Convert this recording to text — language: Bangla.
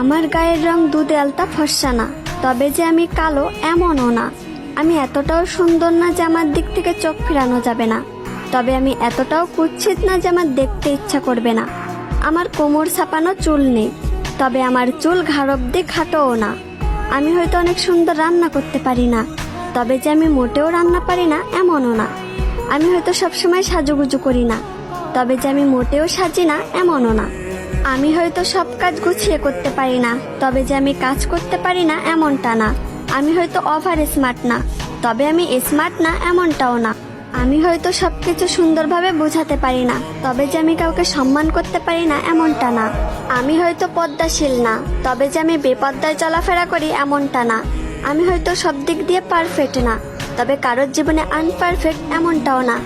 আমার গায়ের রং দুধে আলতা ফর্সা না, তবে যে আমি কালো এমনও না। আমি এতটাও সুন্দর না যে আমার দিক থেকে চোখ ফেরানো যাবে না, তবে আমি এতটাও কুৎসিত না যে আমার দেখতে ইচ্ছা করবে না। আমার কোমর ছাপানো চুল নেই, তবে আমার চুল ঘাড় অব্দি খাটোও না। আমি হয়তো অনেক সুন্দর রান্না করতে পারি না, তবে যে আমি মোটেও রান্না পারি না এমনও না। আমি হয়তো সবসময় সাজুগুজু করি না, তবে যে আমি মোটেও সাজি না এমনও না। আমি হয়তো সব কাজ গুছিয়ে করতে পারি না, তবে যে আমি কাজ করতে পারি না এমনটা না। আমি হয়তো ওভার স্মার্ট না, তবে আমি স্মার্ট না এমনটাও না। আমি হয়তো সবকিছু সুন্দরভাবে বোঝাতে পারি না, তবে যে আমি কাউকে সম্মান করতে পারি না এমনটা না। আমি হয়তো পদ্মাশীল না, তবে যে আমি বেপদ্দায় চলাফেরা করি এমনটা না। আমি হয়তো সব দিক দিয়ে পারফেক্ট না, তবে কারোর জীবনে আনপারফেক্ট এমনটাও না।